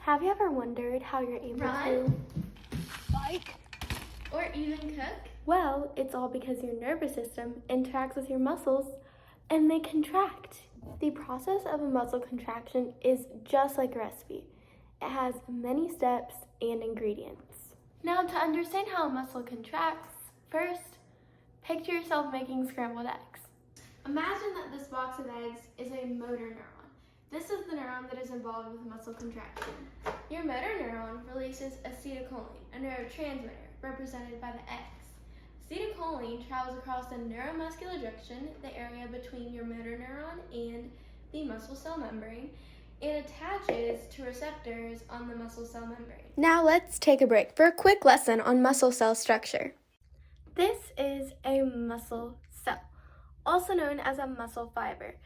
Have you ever wondered how you're able to bike, or even cook? Well, it's all because your nervous system interacts with your muscles and they contract. The process of a muscle contraction is just like a recipe. It has many steps and ingredients. Now, to understand how a muscle contracts, first, picture yourself making scrambled eggs. Imagine that this box of eggs is a motor neuron. This is the neuron that is involved with muscle contraction. Your motor neuron releases acetylcholine, a neurotransmitter represented by the X. Acetylcholine travels across the neuromuscular junction, the area between your motor neuron and the muscle cell membrane, and attaches to receptors on the muscle cell membrane. Now let's take a break for a quick lesson on muscle cell structure. This is a muscle cell, also known as a muscle fiber.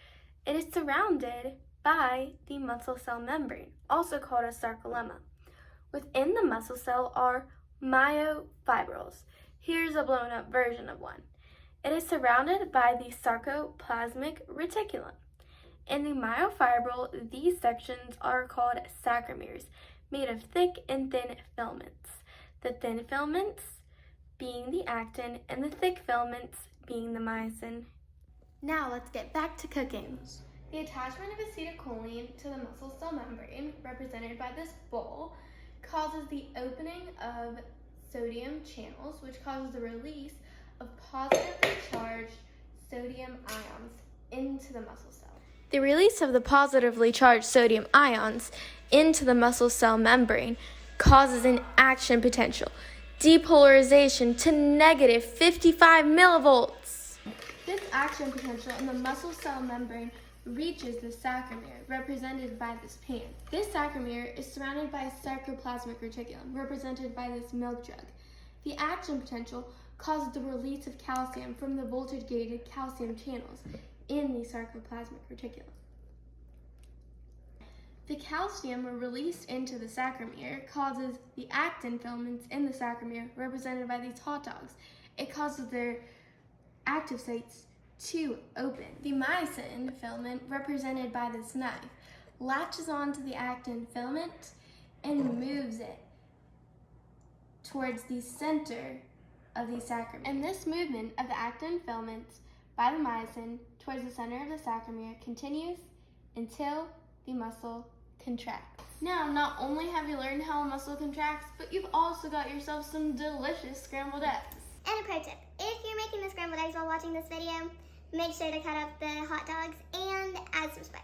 It is surrounded by the muscle cell membrane, also called a sarcolemma. Within the muscle cell are myofibrils. Here's a blown up version of one. It is surrounded by the sarcoplasmic reticulum. In the myofibril, these sections are called sarcomeres, made of thick and thin filaments. The thin filaments being the actin and the thick filaments being the myosin. Now let's get back to cooking. The attachment of acetylcholine to the muscle cell membrane, represented by this bowl, causes the opening of sodium channels, which causes the release of positively charged sodium ions into the muscle cell. The release of the positively charged sodium ions into the muscle cell membrane causes an action potential, depolarization to negative 55 millivolts. This action potential in the muscle cell membrane reaches the sarcomere, represented by this pan. This sarcomere is surrounded by a sarcoplasmic reticulum, represented by this milk jug. The action potential causes the release of calcium from the voltage-gated calcium channels in the sarcoplasmic reticulum. The calcium released into the sarcomere causes the actin filaments in the sarcomere, represented by these hot dogs. It causes their active sites to open. The myosin filament, represented by this knife, latches onto the actin filament and moves it towards the center of the sarcomere. And this movement of the actin filaments by the myosin towards the center of the sarcomere continues until the muscle contracts. Now, not only have you learned how a muscle contracts, but you've also got yourself some delicious scrambled eggs. And a pro tip, if you're making the scrambled eggs while watching this video, make sure to cut up the hot dogs and add some spice.